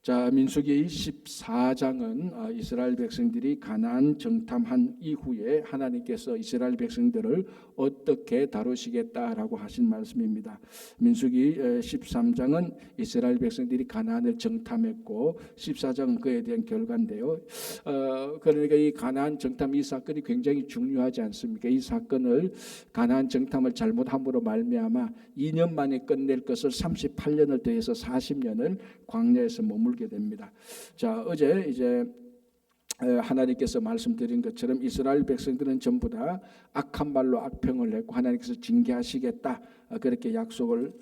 자, 민수기 14장은 이스라엘 백성들이 가나안 정탐한 이후에 하나님께서 이스라엘 백성들을 어떻게 다루시겠다라고 하신 말씀입니다. 민수기 13장은 이스라엘 백성들이 가나안을 정탐했고 14장은 그에 대한 결과인데요. 그러니까 이 가나안 정탐 이 사건이 굉장히 중요하지 않습니까? 이 사건을 가나안 정탐을 잘못함으로 말미암아 2년 만에 끝낼 것을 38년을 더해서 40년을 광야에서 머물게 됩니다. 자, 어제 이제 하나님께서 말씀드린 것처럼 이스라엘 백성들은 전부 다 악한 말로 악평을 냈고 하나님께서 징계하시겠다 그렇게 약속을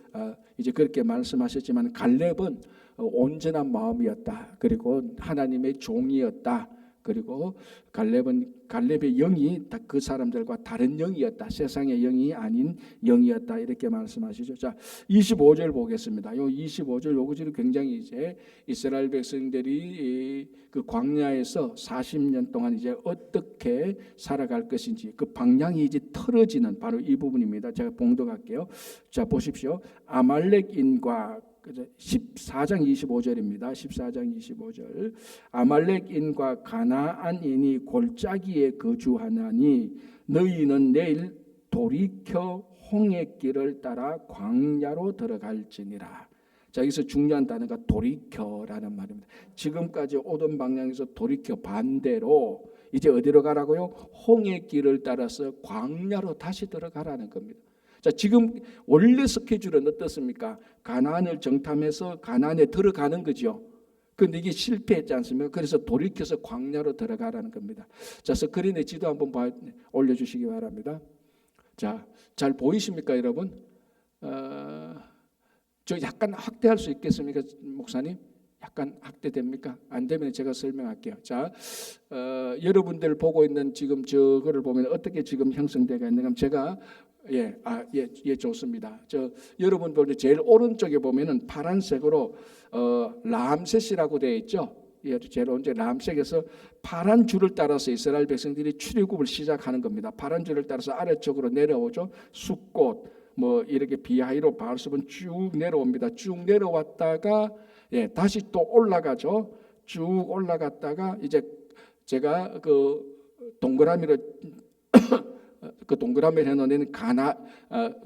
이제 그렇게 말씀하셨지만 갈렙은 온전한 마음이었다. 그리고 하나님의 종이었다. 그리고 갈렙의 영이 그 사람들과 다른 영이었다. 세상의 영이 아닌 영이었다. 이렇게 말씀하시죠. 자, 25절 보겠습니다. 요 25절 요구지를 굉장히 이제 이스라엘 백성들이 그 광야에서 40년 동안 이제 어떻게 살아갈 것인지 그 방향이 이제 틀어지는 바로 이 부분입니다. 제가 봉독할게요. 자, 보십시오. 아말렉인과 14장 25절입니다. 14장 25절. 아말렉인과 가나안인이 골짜기에 거주하나니 너희는 내일 돌이켜 홍해길을 따라 광야로 들어갈지니라. 자, 여기서 중요한 단어가 돌이켜라는 말입니다. 지금까지 오던 방향에서 돌이켜 반대로 이제 어디로 가라고요? 홍해길을 따라서 광야로 다시 들어가라는 겁니다. 자, 지금 원래 스케줄은 어떻습니까? 가나안을 정탐해서 가나안에 들어가는 거죠. 그런데 이게 실패했지 않습니까? 그래서 돌이켜서 광야로 들어가라는 겁니다. 자, 스크린에 지도 한번 올려주시기 바랍니다. 자, 잘 보이십니까, 여러분? 저 약간 확대할 수 있겠습니까, 목사님? 약간 확대됩니까? 안 되면 제가 설명할게요. 자, 여러분들 보고 있는 지금 저거를 보면 어떻게 지금 형성되어 있는가? 제가 예, 좋습니다. 여러분들 제일 오른쪽에 보면은 파란색으로 람셋이라고 되어 있죠. 예, 제일 오른쪽 람셋에서 파란 줄을 따라서 이스라엘 백성들이 출애굽을 시작하는 겁니다. 파란 줄을 따라서 아래쪽으로 내려오죠. 숫꽃, 뭐 이렇게 비하이로 바알숲은 쭉 내려옵니다. 쭉 내려왔다가 다시 또 올라가죠. 쭉 올라갔다가 이제 제가 그 동그라미로 그 동그라미를 해놓은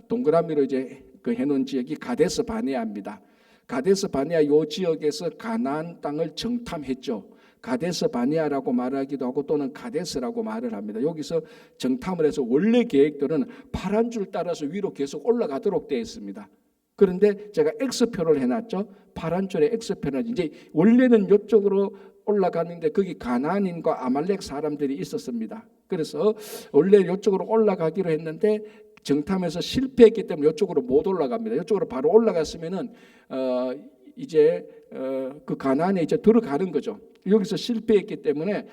동그라미로 이제 그 해놓은 지역이 가데스 바네아입니다. 가데스 바네아 요 지역에서 가나안 땅을 정탐했죠. 가데스 바네아라고 말하기도 하고 또는 가데스라고 말을 합니다. 여기서 정탐을 해서 원래 계획대로는 파란 줄 따라서 위로 계속 올라가도록 되어 있습니다. 그런데 제가 X표를 해놨죠. 파란 줄에 X표는 이제 원래는 이쪽으로 올라가는데 거기 가나안인과 아말렉 사람들이 있었습니다. 그래서 원래 이쪽으로 올라가기로 했는데 정탐에서 실패했기 때문에 이쪽으로 못 올라갑니다. 이쪽으로 바로 올라갔으면은 이제 그 가나안에 이제 들어가는 거죠. 여기서 실패했기 때문에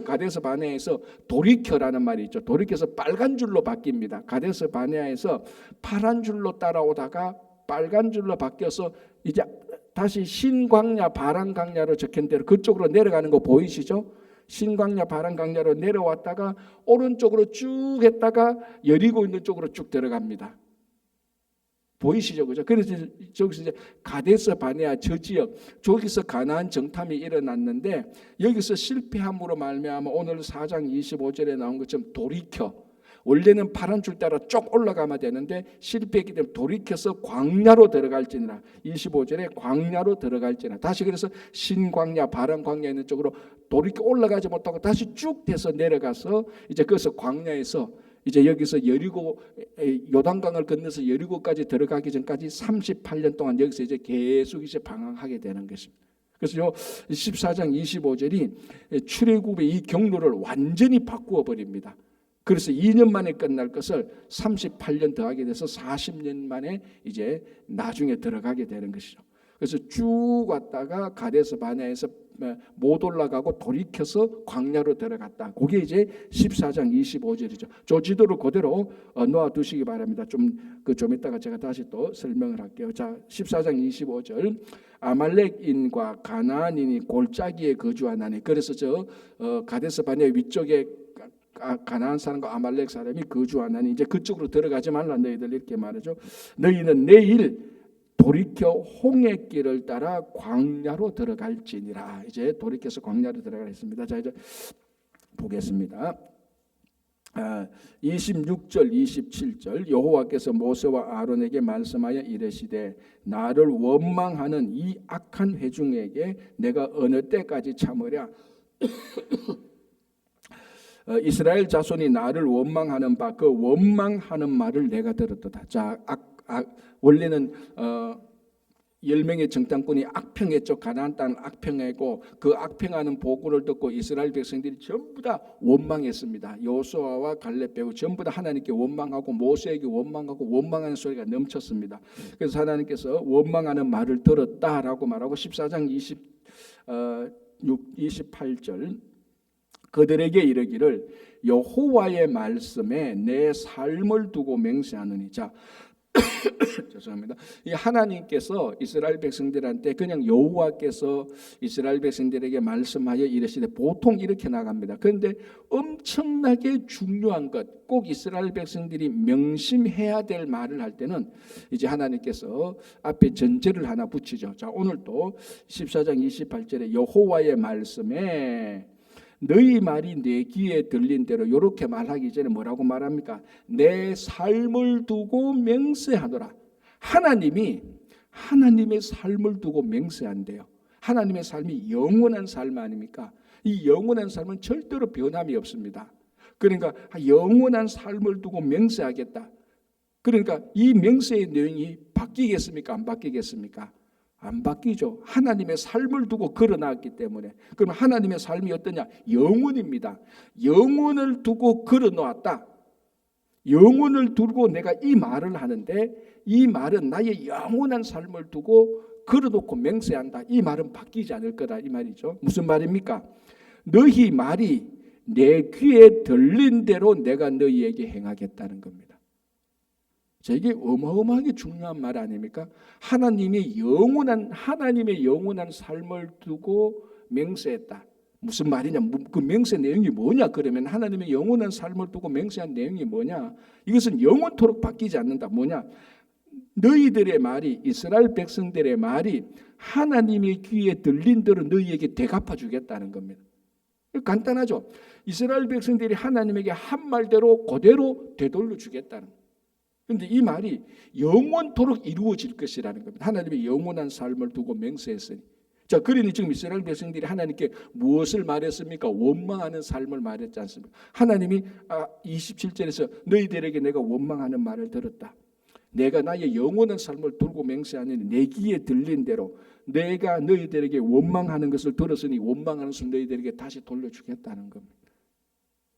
가데스 바네아에서 돌이켜라는 말이 있죠. 돌이켜서 빨간 줄로 바뀝니다. 가데스 바네아에서 파란 줄로 따라오다가 빨간 줄로 바뀌어서 이제 다시 신광야 바란광야로 적힌 대로 그쪽으로 내려가는 거 보이시죠? 신광야 바란광야로 내려왔다가 오른쪽으로 쭉 했다가 여리고 있는 쪽으로 쭉 들어갑니다. 보이시죠? 그죠? 그래서 저기서 이제 가데스 바네아 저 지역, 저기서 가나안 정탐이 일어났는데 여기서 실패함으로 말미암아 오늘 4장 25절에 나온 것처럼 돌이켜, 원래는 파란 줄 따라 쭉 올라가면 되는데 실패했기 때문에 돌이켜서 광야로 들어갈지니라. 25절에 광야로 들어갈지니라. 다시 그래서 신광야 바란광야 있는 쪽으로 돌이켜 올라가지 못하고 다시 쭉 돼서 내려가서 이제 그래서 광야에서 이제 여기서 여리고 요단강을 건너서 여리고까지 들어가기 전까지 38년 동안 여기서 이제 계속 이제 방황하게 되는 것입니다. 그래서 요 14장 25절이 출애굽의 이 경로를 완전히 바꾸어 버립니다. 그래서 2년 만에 끝날 것을 38년 더하게 돼서 40년 만에 이제 나중에 들어가게 되는 것이죠. 그래서 쭉 왔다가 가데스 바네아에서 못 올라가고 돌이켜서 광야로 들어갔다. 그게 이제 14장 25절이죠. 저 지도를 그대로 놓아 두시기 바랍니다. 좀 이따가 제가 다시 또 설명을 할게요. 자, 14장 25절. 아말렉인과 가나안인이 골짜기에 거주하나니. 그래서 가데스 바네아 위쪽에 가나안 사람과 아말렉 사람이 거주하나니 이제 그쪽으로 들어가지 말라 너희들 이렇게 말하죠. 너희는 내일 돌이켜 홍해길을 따라 광야로 들어갈지니라. 이제 돌이켜서 광야로 들어가겠습니다. 자, 이제 보겠습니다. 26절 27절 여호와께서 모세와 아론에게 말씀하여 이르시되 나를 원망하는 이 악한 회중에게 내가 어느 때까지 참으랴. 이스라엘 자손이 나를 원망하는 바 그 원망하는 말을 내가 들었도다. 자, 원래는 10명의 정탐꾼이 악평했죠. 가나안 땅 악평하고 그 악평하는 보고를 듣고 이스라엘 백성들이 전부 다 원망했습니다. 여호수아와 갈렙 빼고 전부 다 하나님께 원망하고 모세에게 원망하고 원망하는 소리가 넘쳤습니다. 그래서 하나님께서 원망하는 말을 들었다라고 말하고 14장 28절 그들에게 이르기를 여호와의 말씀에 내 삶을 두고 맹세하느니. 자, 죄송합니다. 이 하나님께서 이스라엘 백성들한테 그냥 여호와께서 이스라엘 백성들에게 말씀하여 이르시되 보통 이렇게 나갑니다. 그런데 엄청나게 중요한 것, 꼭 이스라엘 백성들이 명심해야 될 말을 할 때는 이제 하나님께서 앞에 전제를 하나 붙이죠. 자, 오늘도 14장 28절에 여호와의 말씀에 너희 말이 내 귀에 들린 대로 이렇게 말하기 전에 뭐라고 말합니까? 내 삶을 두고 맹세하노라. 하나님이 하나님의 삶을 두고 맹세한대요. 하나님의 삶이 영원한 삶 아닙니까? 이 영원한 삶은 절대로 변함이 없습니다. 그러니까 영원한 삶을 두고 맹세하겠다. 그러니까 이 맹세의 내용이 바뀌겠습니까? 안 바뀌겠습니까? 안 바뀌죠. 하나님의 삶을 두고 걸어놨기 때문에. 그럼 하나님의 삶이 어떠냐? 영원입니다. 영원을 두고 걸어놓았다. 영원을 두고 내가 이 말을 하는데 이 말은 나의 영원한 삶을 두고 걸어놓고 맹세한다. 이 말은 바뀌지 않을 거다 이 말이죠. 무슨 말입니까? 너희 말이 내 귀에 들린 대로 내가 너희에게 행하겠다는 겁니다. 자, 이게 어마어마하게 중요한 말 아닙니까? 하나님의 영원한 삶을 두고 맹세했다. 무슨 말이냐? 그 맹세 내용이 뭐냐? 그러면 하나님의 영원한 삶을 두고 맹세한 내용이 뭐냐? 이것은 영원토록 바뀌지 않는다. 뭐냐? 너희들의 말이, 이스라엘 백성들의 말이 하나님의 귀에 들린 대로 너희에게 대갚아 주겠다는 겁니다. 간단하죠. 이스라엘 백성들이 하나님에게 한 말대로 그대로 되돌려 주겠다는 거예요. 그런데 이 말이 영원토록 이루어질 것이라는 겁니다. 하나님의 영원한 삶을 두고 맹세했으니. 자, 그러니 지금 이스라엘 백성들이 하나님께 무엇을 말했습니까? 원망하는 삶을 말했지 않습니까? 하나님이 27절에서 너희들에게 내가 원망하는 말을 들었다. 내가 나의 영원한 삶을 두고 맹세하니 내 귀에 들린 대로 내가 너희들에게 원망하는 것을 들었으니 원망하는 것을 너희들에게 다시 돌려주겠다는 겁니다.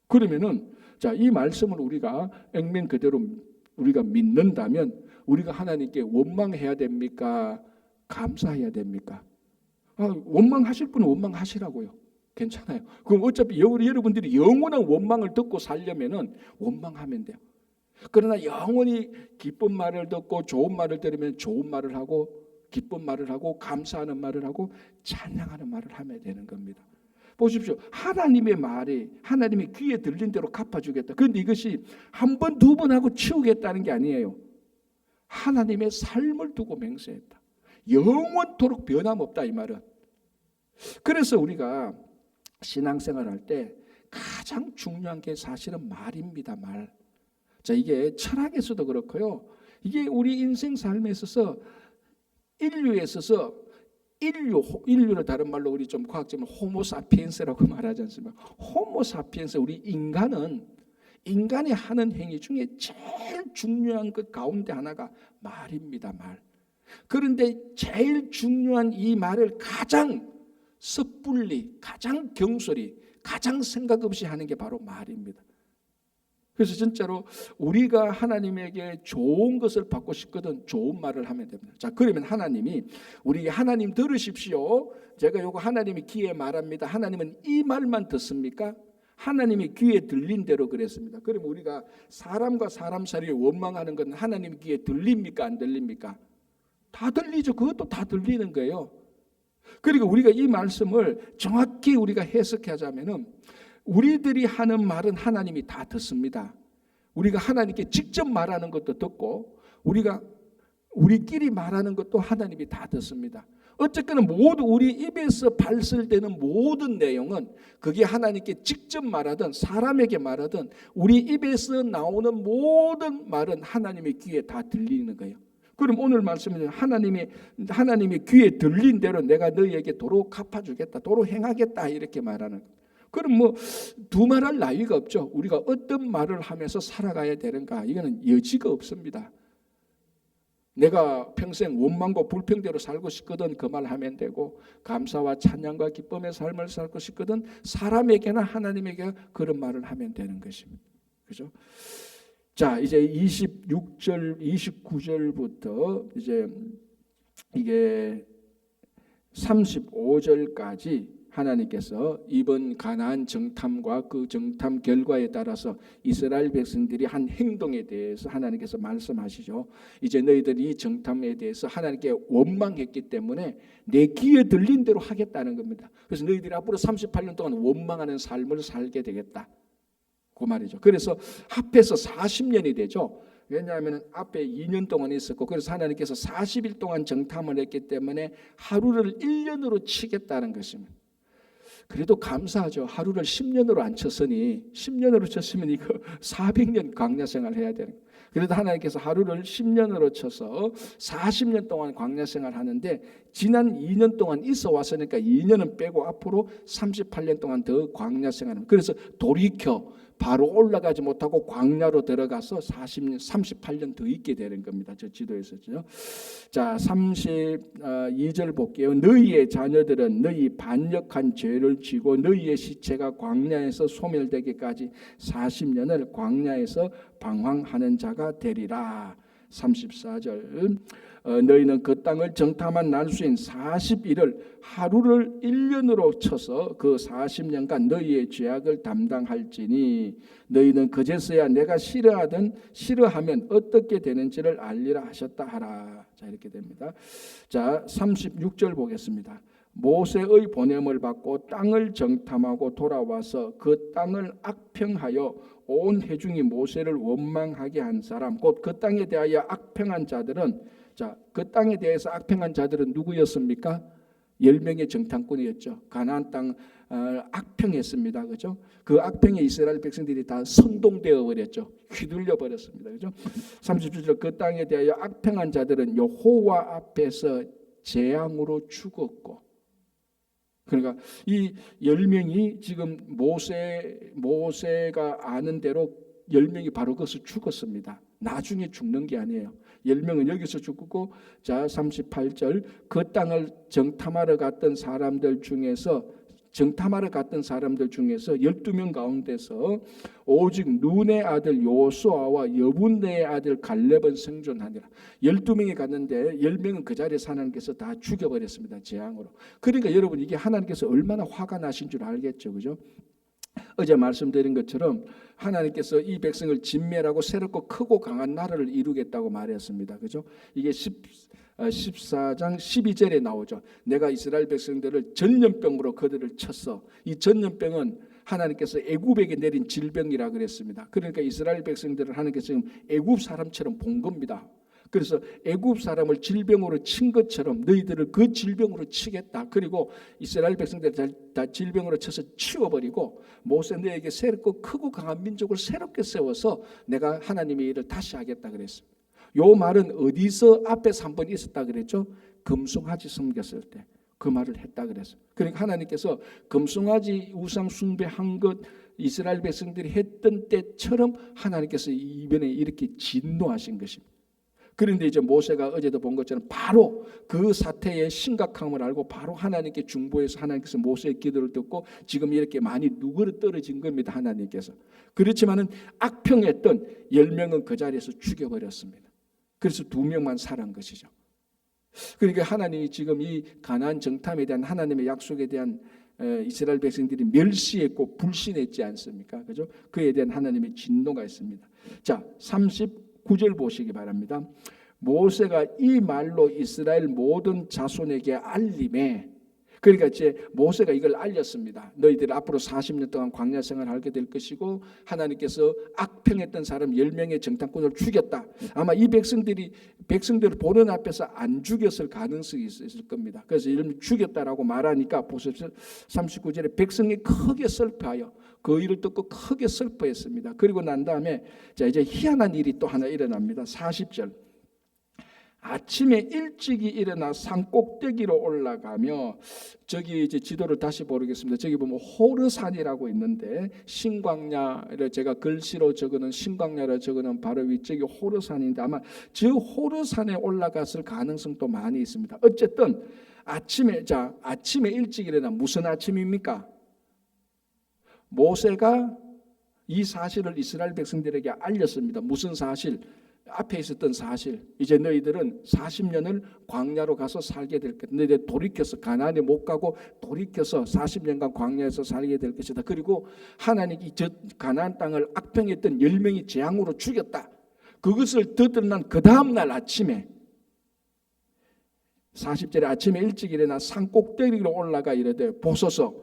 그러면은 자, 이 말씀을 우리가 액면 그대로 우리가 믿는다면 우리가 하나님께 원망해야 됩니까? 감사해야 됩니까? 원망하실 분은 원망하시라고요. 괜찮아요. 그럼 어차피 여러분들이 영원한 원망을 듣고 살려면은 원망하면 돼요. 그러나 영원히 기쁜 말을 듣고 좋은 말을 들으면 좋은 말을 하고 기쁜 말을 하고 감사하는 말을 하고 찬양하는 말을 하면 되는 겁니다. 보십시오. 하나님의 말이 하나님의 귀에 들린 대로 갚아주겠다. 그런데 이것이 한 번, 두 번 하고 치우겠다는 게 아니에요. 하나님의 삶을 두고 맹세했다. 영원토록 변함없다 이 말은. 그래서 우리가 신앙생활할 때 가장 중요한 게 사실은 말입니다. 말. 자, 이게 철학에서도 그렇고요. 이게 우리 인생 삶에 있어서 인류에 있어서 인류를 다른 말로 우리 좀 과학적으로 호모사피엔스라고 말하지 않습니까? 호모사피엔스, 우리 인간이 하는 행위 중에 제일 중요한 것 가운데 하나가 말입니다. 말. 그런데 제일 중요한 이 말을 가장 섣불리, 가장 경솔히, 가장 생각 없이 하는 게 바로 말입니다. 그래서 진짜로 우리가 하나님에게 좋은 것을 받고 싶거든 좋은 말을 하면 됩니다. 자, 그러면 하나님이 우리 하나님 들으십시오. 제가 요거 하나님이 귀에 말합니다. 하나님은 이 말만 듣습니까? 하나님이 귀에 들린 대로 그랬습니다. 그러면 우리가 사람과 사람 사이에 원망하는 건 하나님 귀에 들립니까? 안 들립니까? 다 들리죠. 그것도 다 들리는 거예요. 그리고 우리가 이 말씀을 정확히 우리가 해석하자면은 우리들이 하는 말은 하나님이 다 듣습니다. 우리가 하나님께 직접 말하는 것도 듣고 우리가 우리끼리 말하는 것도 하나님이 다 듣습니다. 어쨌거나 모두 우리 입에서 발설되는 모든 내용은 그게 하나님께 직접 말하든 사람에게 말하든 우리 입에서 나오는 모든 말은 하나님의 귀에 다 들리는 거예요. 그럼 오늘 말씀은 하나님이 귀에 들린 대로 내가 너희에게 도로 갚아주겠다, 도로 행하겠다 이렇게 말하는 거예요. 그럼 뭐 두말할 나위가 없죠. 우리가 어떤 말을 하면서 살아가야 되는가, 이거는 여지가 없습니다. 내가 평생 원망과 불평대로 살고 싶거든 그 말 하면 되고, 감사와 찬양과 기쁨의 삶을 살고 싶거든 사람에게나 하나님에게 그런 말을 하면 되는 것입니다. 그죠? 자, 이제 26절, 29절부터 이제 이게 35절까지 하나님께서 이번 가나안 정탐과 그 정탐 결과에 따라서 이스라엘 백성들이 한 행동에 대해서 하나님께서 말씀하시죠. 이제 너희들이 이 정탐에 대해서 하나님께 원망했기 때문에 내 귀에 들린 대로 하겠다는 겁니다. 그래서 너희들이 앞으로 38년 동안 원망하는 삶을 살게 되겠다, 그 말이죠. 그래서 합해서 40년이 되죠. 왜냐하면 앞에 2년 동안 있었고, 그래서 하나님께서 40일 동안 정탐을 했기 때문에 하루를 1년으로 치겠다는 것입니다. 그래도 감사하죠. 하루를 10년으로 안 쳤으니, 10년으로 쳤으면 이거 400년 광야 생활 해야 되는 거예요. 그래도 하나님께서 하루를 10년으로 쳐서 40년 동안 광야 생활 하는데, 지난 2년 동안 있어 왔으니까 2년은 빼고 앞으로 38년 동안 더 광야 생활합니다. 그래서 돌이켜 바로 올라가지 못하고 광야로 들어가서 38년 더 있게 되는 겁니다. 저 지도에서죠. 자, 32절 볼게요. 너희의 자녀들은 너희 반역한 죄를 지고 너희의 시체가 광야에서 소멸되기까지 40년을 광야에서 방황하는 자가 되리라. 34절 너희는 그 땅을 정탐한 날수인 40일을 하루를 1년으로 쳐서 그 40년간 너희의 죄악을 담당할지니 너희는 그제서야 내가 싫어하면 어떻게 되는지를 알리라 하셨다 하라. 자, 이렇게 됩니다. 자, 36절 보겠습니다. 모세의 보냄을 받고 땅을 정탐하고 돌아와서 그 땅을 악평하여 온 회중이 모세를 원망하게 한 사람, 곧 그 땅에 대하여 악평한 자들은, 자, 그 땅에 대해서 악평한 자들은 누구였습니까? 10명의 정탐꾼이었죠. 가나안 땅 악평했습니다. 그죠? 그 악평에 이스라엘 백성들이 다 선동되어 버렸죠. 휘둘려 버렸습니다. 그죠? 37절 그 땅에 대하여 악평한 자들은 여호와 앞에서 재앙으로 죽었고, 그러니까 이 10명이 지금 모세가 아는 대로 10명이 바로 거기서 죽었습니다. 나중에 죽는 게 아니에요. 10명은 여기서 죽고, 자, 38절 그 땅을 정탐하러 갔던 사람들 중에서 12명 가운데서 오직 눈의 아들 요수아와 여분네의 아들 갈렙은 생존하니라. 12명이 갔는데 10명은 그 자리에 하나님께서 다 죽여버렸습니다. 재앙으로. 그러니까 여러분, 이게 하나님께서 얼마나 화가 나신 줄 알겠죠. 그죠? 어제 말씀드린 것처럼 하나님께서 이 백성을 진멸하고 새롭고 크고 강한 나라를 이루겠다고 말했습니다. 그죠? 이게 14장 12절에 나오죠. 내가 이스라엘 백성들을 전염병으로 그들을 쳤어. 이 전염병은 하나님께서 애굽에게 내린 질병이라 그랬습니다. 그러니까 이스라엘 백성들을 하나님께서 지금 애굽 사람처럼 본 겁니다. 그래서 애굽 사람을 질병으로 친 것처럼 너희들을 그 질병으로 치겠다. 그리고 이스라엘 백성들을 다 질병으로 쳐서 치워버리고 모세 너에게 새롭고 크고 강한 민족을 새롭게 세워서 내가 하나님의 일을 다시 하겠다 그랬습니다. 요 말은 어디서 앞에서 한 번 있었다 그랬죠? 금송아지 섬겼을 때 그 말을 했다 그랬어요. 그러니까 하나님께서 금송아지 우상 숭배한 것 이스라엘 백성들이 했던 때처럼 하나님께서 이번에 이렇게 진노하신 것입니다. 그런데 이제 모세가 어제도 본 것처럼 바로 그 사태의 심각함을 알고 바로 하나님께 중보해서 하나님께서 모세의 기도를 듣고 지금 이렇게 많이 누그러 떨어진 겁니다. 하나님께서. 그렇지만은 악평했던 10명은 그 자리에서 죽여버렸습니다. 그래서 2명만 살아난 것이죠. 그러니까 하나님이 지금 이 가나안 정탐에 대한 하나님의 약속에 대한 이스라엘 백성들이 멸시했고 불신했지 않습니까? 그죠? 그에 대한 하나님의 진노가 있습니다. 자, 39절 보시기 바랍니다. 모세가 이 말로 이스라엘 모든 자손에게 알림해. 그러니까 이제 모세가 이걸 알렸습니다. 너희들 앞으로 40년 동안 광야 생활을 하게 될 것이고 하나님께서 악평했던 사람 10명의 정탐꾼을 죽였다. 아마 이 백성들을 보는 앞에서 안 죽였을 가능성이 있을 겁니다. 그래서 이름 죽였다라고 말하니까 보십시오. 39절에 백성이 크게 슬퍼하여 그 일을 듣고 크게 슬퍼했습니다. 그리고 난 다음에 자 이제 희한한 일이 또 하나 일어납니다. 40절. 아침에 일찍이 일어나 산 꼭대기로 올라가며 저기 이제 지도를 다시 보겠습니다. 저기 보면 호르산이라고 있는데 신광야를 제가 글씨로 적어놓은 신광야로 적어놓은 바로 위쪽이 호르산인데 아마 저 호르산에 올라갔을 가능성도 많이 있습니다. 어쨌든 아침에 일찍 일어나 무슨 아침입니까? 모세가 이 사실을 이스라엘 백성들에게 알렸습니다. 무슨 사실? 앞에 있었던 사실. 이제 너희들은 40년을 광야로 가서 살게 될 것이다. 너희들 돌이켜서 가나안에 못 가고 돌이켜서 40년간 광야에서 살게 될 것이다. 그리고 하나님이 저 가나안 땅을 악평했던 10명이 재앙으로 죽였다. 그것을 듣는 그 다음 날 아침에 40절에 아침에 일찍 일어나 산 꼭대기로 올라가 이르되 보소서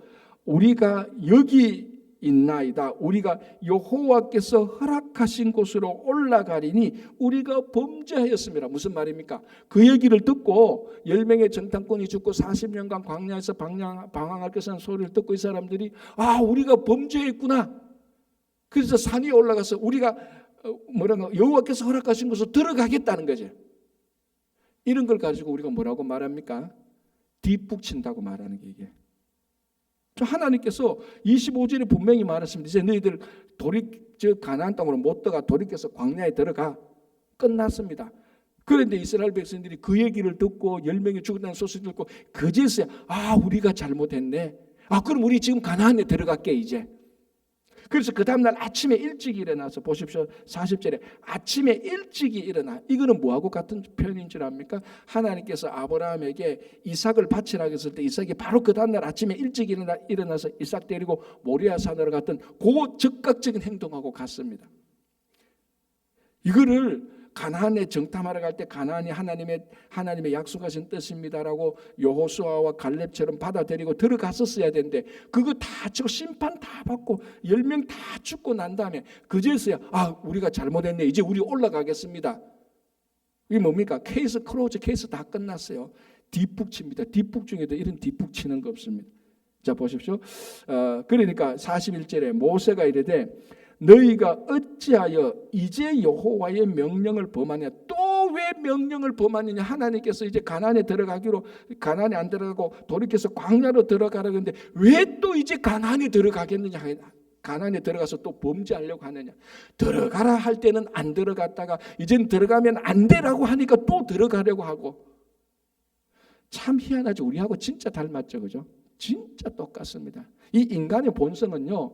우리가 여기 있나이다. 우리가 여호와께서 허락하신 곳으로 올라가리니 우리가 범죄하였습니다. 무슨 말입니까? 그 얘기를 듣고 10명의 정탐꾼이 죽고 40년간 광야에서 방황할 것이라는 소리를 듣고 이 사람들이 우리가 범죄했구나. 그래서 산 위에 올라가서 우리가 여호와께서 허락하신 곳으로 들어가겠다는 거죠. 이런 걸 가지고 우리가 뭐라고 말합니까? 뒷북친다고 말하는 게 이게. 하나님께서 25절에 분명히 말했습니다. 이제 너희들 가나안 땅으로 못 들어가 돌이켜서 광야에 들어가. 끝났습니다. 그런데 이스라엘 백성들이 그 얘기를 듣고 10명이 죽었다는 소식을 듣고 그제서야 우리가 잘못했네. 그럼 우리 지금 가나안에 들어갈게 이제. 그래서 그 다음날 아침에 일찍 일어나서 보십시오. 40절에 아침에 일찍이 일어나. 이거는 뭐하고 같은 표현인 줄 압니까? 하나님께서 아브라함에게 이삭을 바치라고 했을 때 이삭이 바로 그 다음날 아침에 일찍 일어나서 이삭 데리고 모리아 산으로 갔던 그 즉각적인 행동하고 같습니다. 이거를 가나안에 정탐하러 갈 때 가나안이 하나님의 약속하신 뜻입니다라고 여호수아와 갈렙처럼 받아들이고 들어갔었어야 되는데 그거 다 치고 심판 다 받고 10명 다 죽고 난 다음에 그제서야 우리가 잘못했네. 이제 우리 올라가겠습니다. 이게 뭡니까? 케이스 클로즈, 케이스 다 끝났어요. 뒷북칩니다. 뒷북 중에도 이런 뒷북 치는 거 없습니다. 자 보십시오. 그러니까 41절에 모세가 이르되 너희가 어찌하여 이제 여호와의 명령을 범하냐. 또 왜 명령을 범하느냐. 하나님께서 이제 가나안에 들어가기로 가나안에 안 들어가고 돌이켜서 광야로 들어가라고 했는데 왜 또 이제 가나안에 들어가겠느냐. 가나안에 들어가서 또 범죄하려고 하느냐. 들어가라 할 때는 안 들어갔다가 이젠 들어가면 안 되라고 하니까 또 들어가려고 하고. 참 희한하죠. 우리하고 진짜 닮았죠. 그죠? 진짜 똑같습니다. 이 인간의 본성은요.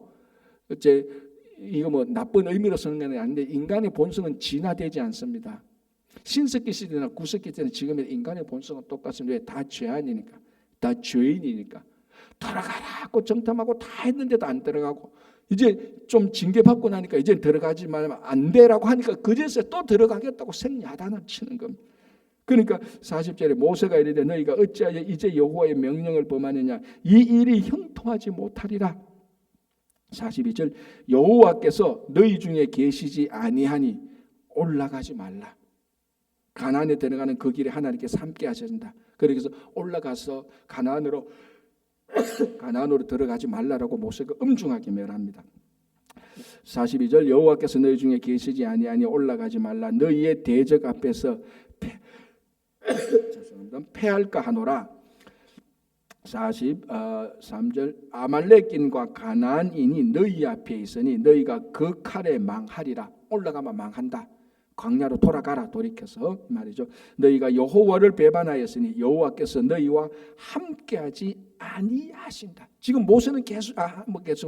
이거 뭐 나쁜 의미로 쓰는 건 아닌데 인간의 본성은 진화되지 않습니다. 신석기 시대나 구석기 때는 지금의 인간의 본성은 똑같습니다. 왜? 다 죄인이니까. 다 죄인이니까. 들어가라고 정탐하고 다 했는데도 안 들어가고 이제 좀 징계받고 나니까 이제 들어가지 말면 안 되라고 하니까 그제서야 또 들어가겠다고 생야단을 치는 겁니다. 그러니까 40절에 모세가 이르되 너희가 어찌하여 이제 여호와의 명령을 범하느냐. 이 일이 형통하지 못하리라. 42절 여호와께서 너희 중에 계시지 아니하니 올라가지 말라. 가나안에 들어가는 그 길에 하나님께서 함께 하신다. 그래서 올라가서 가나안으로 들어가지 말라라고 모세가 엄중하게 명합니다. 42절 여호와께서 너희 중에 계시지 아니하니 올라가지 말라. 너희의 대적 앞에서 패할까 하노라. 43절 아말렉인과 가나안인이 너희 앞에 있으니 너희가 그 칼에 망하리라. 올라가면 망한다. 광야로 돌아가라. 돌이켜서 말이죠. 너희가 여호와를 배반하였으니 여호와께서 너희와 함께하지 아니하신다. 지금 모세는 계속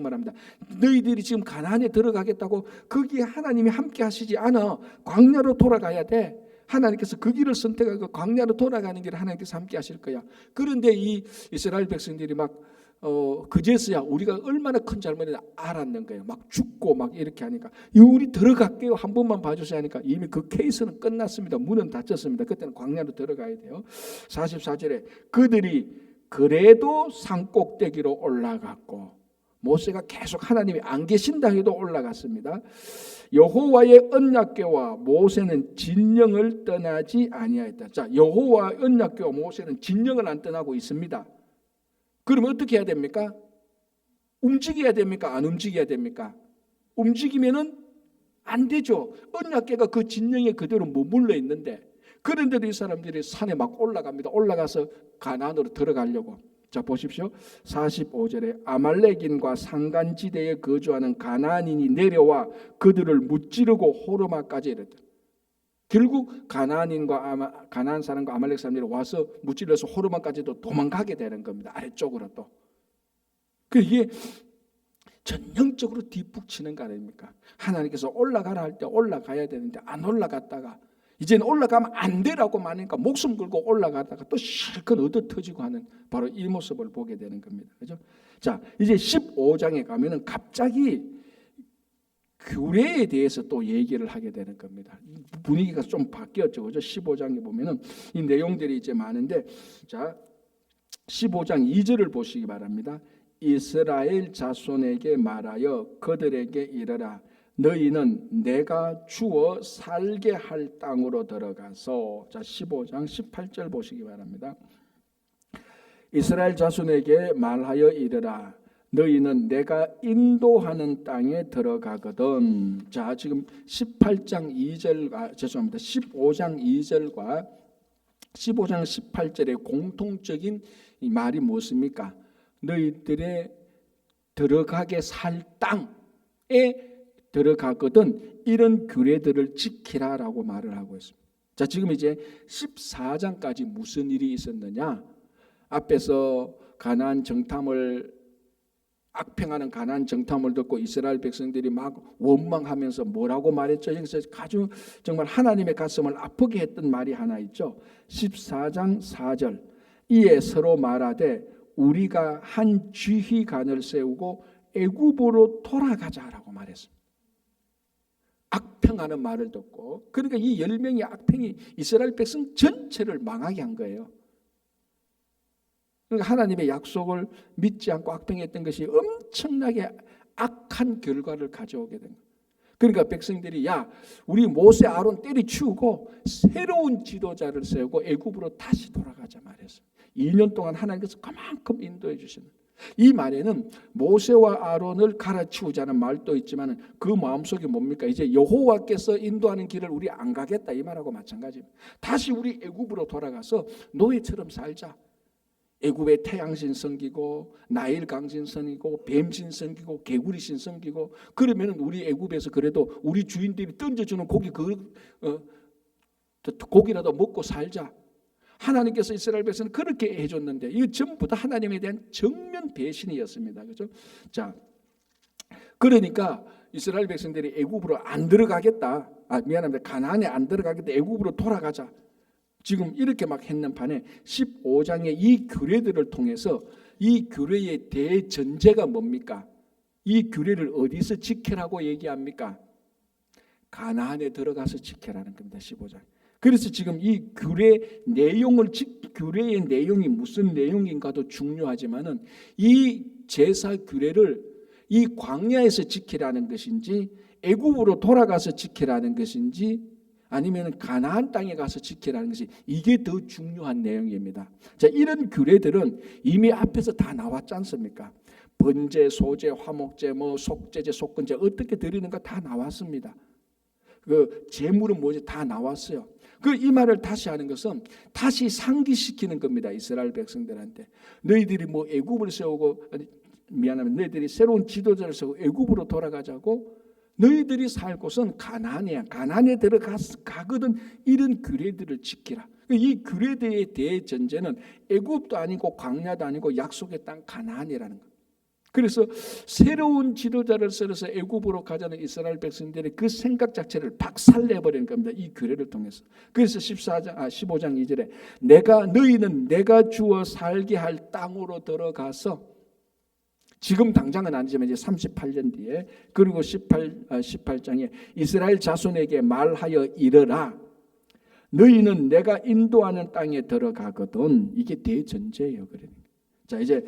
말합니다. 너희들이 지금 가나안에 들어가겠다고 거기에 하나님이 함께하시지 않아. 광야로 돌아가야 돼. 하나님께서 그 길을 선택하고 광야로 돌아가는 길을 하나님께서 함께 하실 거야. 그런데 이 이스라엘 백성들이 그제서야 우리가 얼마나 큰 잘못을 알았는 거예요. 막 죽고 막 이렇게 하니까 우리 들어갈게요. 한 번만 봐주세요 하니까 이미 그 케이스는 끝났습니다. 문은 닫혔습니다. 그때는 광야로 들어가야 돼요. 44절에 그들이 그래도 산꼭대기로 올라갔고, 모세가 계속 하나님이 안 계신다 해도 올라갔습니다. 여호와의 언약궤와 모세는 진영을 떠나지 아니하였다. 자, 여호와의 언약궤와 모세는 진영을 안 떠나고 있습니다. 그러면 어떻게 해야 됩니까? 움직여야 됩니까? 안 움직여야 됩니까? 움직이면은 안 되죠. 언약궤가 그 진영에 그대로 머물러 있는데, 그런데도 이 사람들이 산에 막 올라갑니다. 올라가서 가나안으로 들어가려고. 자, 보십시오. 45절에 아말렉인과 산간지대에 거주하는 가나안인이 내려와 그들을 무찌르고 호르마까지 이르다. 결국 가나안 사람과 아말렉 사람들이 와서 무찔러서 호르마까지도 도망가게 되는 겁니다. 아래쪽으로 또. 이게 전형적으로 뒷북치는 거 아닙니까? 하나님께서 올라가라 할 때 올라가야 되는데 안 올라갔다가 이제는 올라가면 안 되라고 하니까 목숨 걸고 올라가다가 또 실컷 얻어 터지고 하는 바로 이 모습을 보게 되는 겁니다. 그죠? 자, 이제 15장에 가면은 갑자기 규례에 대해서 또 얘기를 하게 되는 겁니다. 분위기가 좀 바뀌었죠. 그죠? 15장에 보면은 이 내용들이 이제 많은데, 자, 15장 2절을 보시기 바랍니다. 이스라엘 자손에게 말하여 그들에게 이르라. 너희는 내가 주어 살게 할 땅으로 들어가서, 자, 15장 18절 보시기 바랍니다. 이스라엘 자손에게 말하여 이르라. 너희는 내가 인도하는 땅에 들어가거든. 자, 지금 18장 2절과 15장 2절과 15장 18절의 공통적인 이 말이 무엇입니까? 너희들의 들어가게 살 땅에 들어가거든 이런 규례들을 지키라라고 말을 하고 있습니다. 자, 지금 이제 14장까지 무슨 일이 있었느냐? 앞에서 가나안 정탐을 악평하는 가나안 정탐을 듣고 이스라엘 백성들이 막 원망하면서 뭐라고 말했죠? 여기서 아주 정말 하나님의 가슴을 아프게 했던 말이 하나 있죠. 14장 4절. 이에 서로 말하되 우리가 한 지휘관을 세우고 애굽으로 돌아가자라고 말했습니다. 악평하는 말을 듣고, 그러니까 이 10명의 악평이 이스라엘 백성 전체를 망하게 한 거예요. 그러니까 하나님의 약속을 믿지 않고 악평했던 것이 엄청나게 악한 결과를 가져오게 된 거예요. 그러니까 백성들이 야, 우리 모세 아론 때려치우고 새로운 지도자를 세우고 애굽으로 다시 돌아가자 말했어요. 2년 동안 하나님께서 그만큼 인도해 주시는, 이 말에는 모세와 아론을 갈아치우자는 말도 있지만 그 마음속에 뭡니까? 이제 여호와께서 인도하는 길을 우리 안 가겠다 이 말하고 마찬가지입니다. 다시 우리 애굽으로 돌아가서 노예처럼 살자. 애굽의 태양신 섬기고 나일 강신 섬기고 뱀신 섬기고 개구리신 섬기고, 그러면 우리 애굽에서 그래도 우리 주인들이 던져주는 고기라도 먹고 살자. 하나님께서 이스라엘 백성은 그렇게 해줬는데 이거 전부 다 하나님에 대한 정면 배신이었습니다. 그렇죠? 자, 그러니까 이스라엘 백성들이 애굽으로 안 들어가겠다. 미안합니다. 가나안에 안 들어가겠다. 애굽으로 돌아가자. 지금 이렇게 막 했는 판에 15장의 이 규례들을 통해서 이 규례의 대전제가 뭡니까? 이 규례를 어디서 지켜라고 얘기합니까? 가나안에 들어가서 지켜라는 겁니다. 15장. 그래서 지금 이 규례의 내용이 무슨 내용인가도 중요하지만은 이 제사 규례를 이 광야에서 지키라는 것인지 애굽으로 돌아가서 지키라는 것인지 아니면 가나안 땅에 가서 지키라는 것이, 이게 더 중요한 내용입니다. 자, 이런 규례들은 이미 앞에서 다 나왔지 않습니까? 번제, 소제, 화목제, 속제제, 속건제 어떻게 드리는가 다 나왔습니다. 그 제물은 뭐지 다 나왔어요. 이 말을 다시 하는 것은 다시 상기시키는 겁니다. 이스라엘 백성들한테. 너희들이 애굽을 세우고, 너희들이 새로운 지도자를 세우고 애굽으로 돌아가자고, 너희들이 살 곳은 가나안이야. 가나안에 들어가거든 이런 규례들을 지키라. 이 규례들의 대전제는 애굽도 아니고 광야도 아니고 약속의 땅 가나안이라는 거예요. 그래서 새로운 지도자를 썰어서 애굽으로 가자는 이스라엘 백성들의 그 생각 자체를 박살내버리는 겁니다. 이 규례를 통해서. 그래서 15장 2절에 너희는 내가 주어 살게 할 땅으로 들어가서, 지금 당장은 아니지만 이제 38년 뒤에, 그리고 18장에 이스라엘 자손에게 말하여 이르라. 너희는 내가 인도하는 땅에 들어가거든. 이게 대전제예요. 그러니까 자, 이제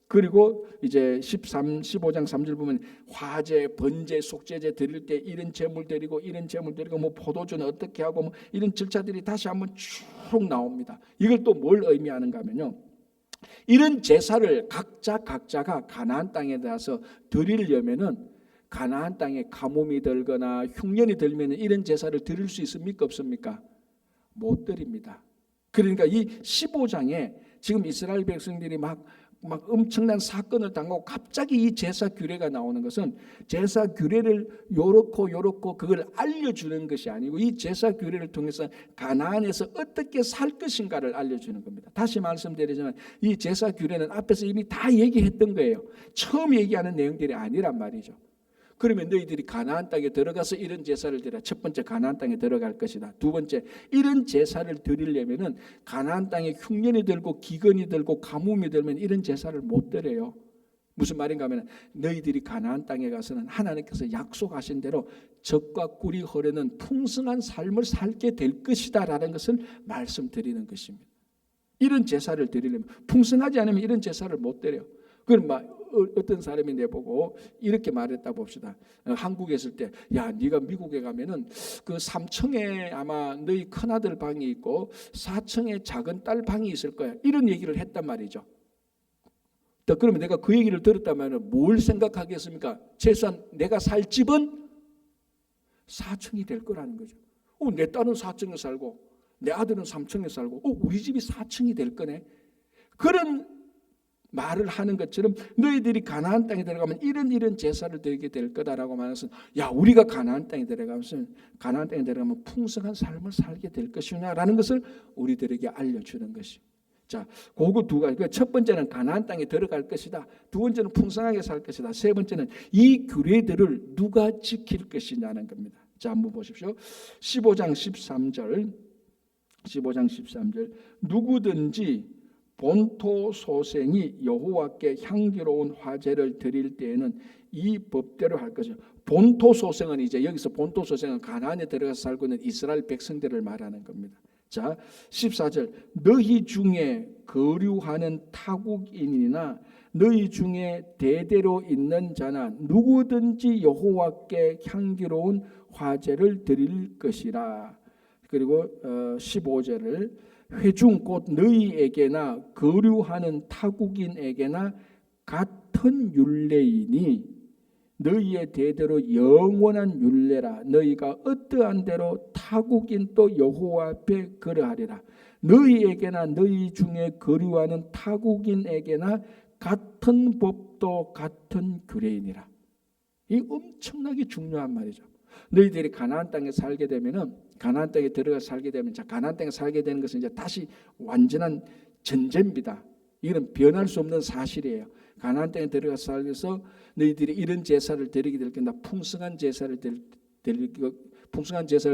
그리고 이제 15장 3절 보면 화제, 번제, 속죄제 드릴 때 이런 제물 드리고 이런 제물 드리고 뭐 포도주는 어떻게 하고 뭐 이런 절차들이 다시 한번 쭉 나옵니다. 이걸 또 뭘 의미하는가 하면요, 이런 제사를 각자가 가나안 땅에 대해서 드리려면은 가나안 땅에 가뭄이 들거나 흉년이 들면 이런 제사를 드릴 수 있습니까? 없습니까? 못 드립니다. 그러니까 이 15장에 지금 이스라엘 백성들이 막 엄청난 사건을 당하고 갑자기 이 제사 규례가 나오는 것은 제사 규례를 요렇고 그걸 알려주는 것이 아니고 이 제사 규례를 통해서 가나안에서 어떻게 살 것인가를 알려주는 겁니다. 다시 말씀드리지만 이 제사 규례는 앞에서 이미 다 얘기했던 거예요. 처음 얘기하는 내용들이 아니란 말이죠. 그러면 너희들이 가나안 땅에 들어가서 이런 제사를 드려. 첫 번째, 가나안 땅에 들어갈 것이다. 두 번째, 이런 제사를 드리려면은 가나안 땅에 흉년이 들고 기근이 들고 가뭄이 들면 이런 제사를 못 드려요. 무슨 말인가 하면 너희들이 가나안 땅에 가서는 하나님께서 약속하신 대로 젖과 꿀이 흐르는 풍성한 삶을 살게 될 것이다라는 것을 말씀드리는 것입니다. 이런 제사를 드리려면 풍성하지 않으면 이런 제사를 못 드려요. 그럼 어떤 사람이 내보고 이렇게 말했다 봅시다. 한국에 있을 때, 야, 네가 미국에 가면은 그 3층에 아마 너희 큰아들 방이 있고 4층에 작은 딸 방이 있을 거야. 이런 얘기를 했단 말이죠. 그러면 내가 그 얘기를 들었다면 뭘 생각하겠습니까? 최소한 내가 살 집은 4층이 될 거라는 거죠. 내 딸은 4층에 살고 내 아들은 3층에 살고 우리 집이 4층이 될 거네. 그런 말을 하는 것처럼 너희들이 가나안 땅에 들어가면 이런 제사를 드리게 될 거다라고 말해서, 야, 우리가 가나안 땅에 들어가면 풍성한 삶을 살게 될 것이냐라는 것을 우리들에게 알려주는 것이. 자, 그거 두 가지. 첫 번째는 가나안 땅에 들어갈 것이다. 두 번째는 풍성하게 살 것이다. 세 번째는 이 규례들을 누가 지킬 것이냐는 겁니다. 자, 한번 보십시오. 15장 13절 누구든지 본토 소생이 여호와께 향기로운 화제를 드릴 때에는 이 법대로 할 것이요. 본토 소생은 이제 여기서 본토 소생은 가나안에 들어가서 살고 있는 이스라엘 백성들을 말하는 겁니다. 자, 14절 너희 중에 거류하는 타국인이나 너희 중에 대대로 있는 자나 누구든지 여호와께 향기로운 화제를 드릴 것이라. 그리고 15절을 회중 곧 너희에게나 거류하는 타국인에게나 같은 율례이니 너희의 대대로 영원한 율례라. 너희가 어떠한 대로 타국인 또 여호와 앞에 그러하리라. 너희에게나 너희 중에 거류하는 타국인에게나 같은 법도 같은 규례이니라. 이 엄청나게 중요한 말이죠. 너희들이 가나안 땅에 살게 되면은 가나안 땅에 들어가 살게 되면 가나안 땅에 살게 되는 것은 이제 다시 완전한 전제입니다. 이건 변할 수 없는 사실이에요. 가나안 땅에 들어가 살면서 너희들이 이런 제사를 드리게 될 것이다. 풍성한 제사를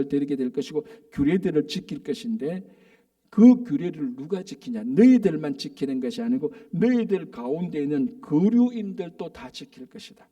드리게 될 것이고 규례들을 지킬 것인데 그 규례를 누가 지키냐? 너희들만 지키는 것이 아니고 너희들 가운데 있는 거류인들도 다 지킬 것이다.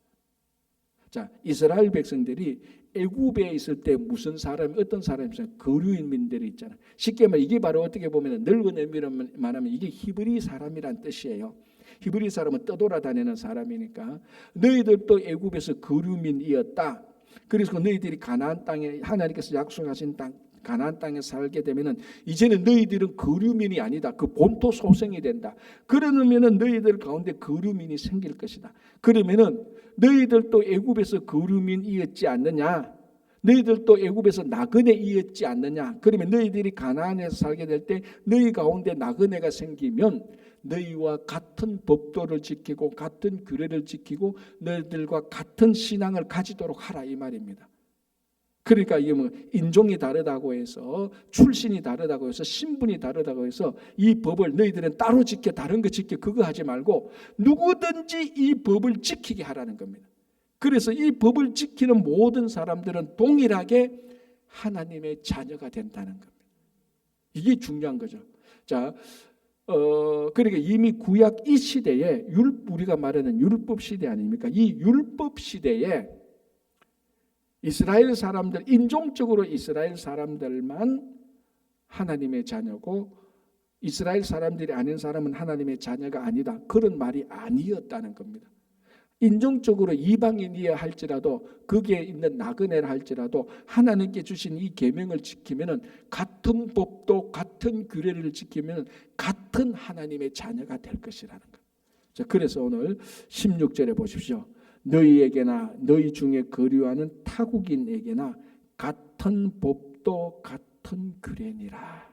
자, 이스라엘 백성들이 애굽에 있을 때 무슨 사람, 어떤 사람이 있어요? 거류인민들이 있잖아요. 쉽게 말하면 이게 바로 어떻게 보면 넓은 의미로 말하면 이게 히브리 사람이란 뜻이에요. 히브리 사람은 떠돌아다니는 사람이니까 너희들도 애굽에서 거류민이었다. 그래서 너희들이 가나안 땅에 하나님께서 약속하신 땅 가나안 땅에 살게 되면은 이제는 너희들은 거류민이 아니다. 그 본토 소생이 된다. 그러면은 너희들 가운데 거류민이 생길 것이다. 그러면은 너희들도 애굽에서 거류민이었지 않느냐? 너희들도 애굽에서 나그네이었지 않느냐? 그러면 너희들이 가나안에서 살게 될 때 너희 가운데 나그네가 생기면 너희와 같은 법도를 지키고 같은 규례를 지키고 너희들과 같은 신앙을 가지도록 하라 이 말입니다. 그러니까 이게 뭐 인종이 다르다고 해서 출신이 다르다고 해서 신분이 다르다고 해서 이 법을 너희들은 따로 지켜 다른 거 지켜 그거 하지 말고 누구든지 이 법을 지키게 하라는 겁니다. 그래서 이 법을 지키는 모든 사람들은 동일하게 하나님의 자녀가 된다는 겁니다. 이게 중요한 거죠. 자, 그러니까 이미 구약 이 시대에 우리가 말하는 율법 시대 아닙니까? 이 율법 시대에 이스라엘 사람들 인종적으로 이스라엘 사람들만 하나님의 자녀고 이스라엘 사람들이 아닌 사람은 하나님의 자녀가 아니다. 그런 말이 아니었다는 겁니다. 인종적으로 이방인이야 할지라도 거기에 있는 나그네라 할지라도 하나님께 주신 이 계명을 지키면은 같은 법도 같은 규례를 지키면 같은 하나님의 자녀가 될 것이라는 것. 자, 그래서 오늘 16절에 보십시오. 너희에게나 너희 중에 거류하는 타국인에게나 같은 법도 같은 규례니라.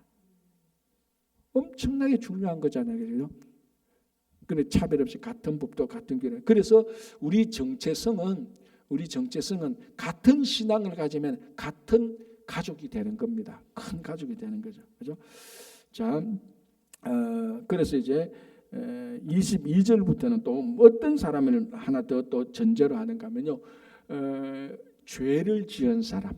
엄청나게 중요한 거잖아요. 그죠? 근데 차별 없이 같은 법도 같은 규례. 그래서 우리 정체성은 같은 신앙을 가지면 같은 가족이 되는 겁니다. 큰 가족이 되는 거죠. 그죠? 자, 그래서 이제 22절부터는 또 어떤 사람을 하나 더 또 전제로 하는가 하면요. 죄를 지은 사람.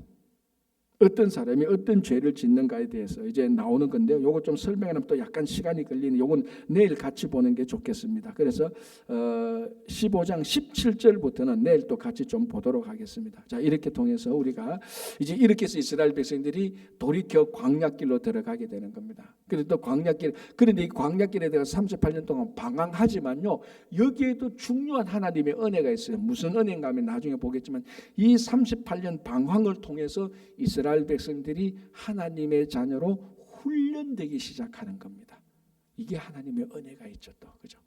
어떤 사람이 어떤 죄를 짓는가에 대해서 이제 나오는 건데요. 요거 좀 설명하면 또 약간 시간이 걸리는 요건 내일 같이 보는 게 좋겠습니다. 그래서 15장 17절부터는 내일 또 같이 좀 보도록 하겠습니다. 자, 이렇게 통해서 우리가 이제 이렇게 해서 이스라엘 백성들이 돌이켜 광야길로 들어가게 되는 겁니다. 그런데 또 그런데 이 광야길에 대해 38년 동안 방황하지만요. 여기에도 중요한 하나님의 은혜가 있어요. 무슨 은혜인가 하면 나중에 보겠지만 이 38년 방황을 통해서 이스라엘 백성들이 하나님의 자녀로 훈련되기 시작하는 겁니다. 이게 하나님의 은혜가 있죠, 또 그죠?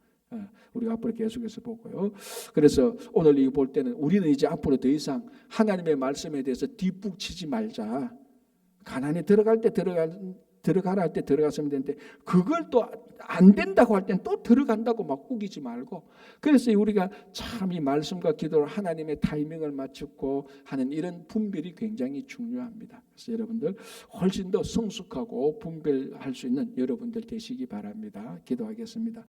우리가 앞으로 계속해서 보고요. 그래서 오늘 이 볼 때는 우리는 이제 앞으로 더 이상 하나님의 말씀에 대해서 뒷북치지 말자. 가나안에 들어갈 때 들어가라 할 때 들어갔으면 되는데 그걸 또 안 된다고 할 때는 또 들어간다고 막 우기지 말고, 그래서 우리가 참 이 말씀과 기도로 하나님의 타이밍을 맞추고 하는 이런 분별이 굉장히 중요합니다. 그래서 여러분들 훨씬 더 성숙하고 분별할 수 있는 여러분들 되시기 바랍니다. 기도하겠습니다.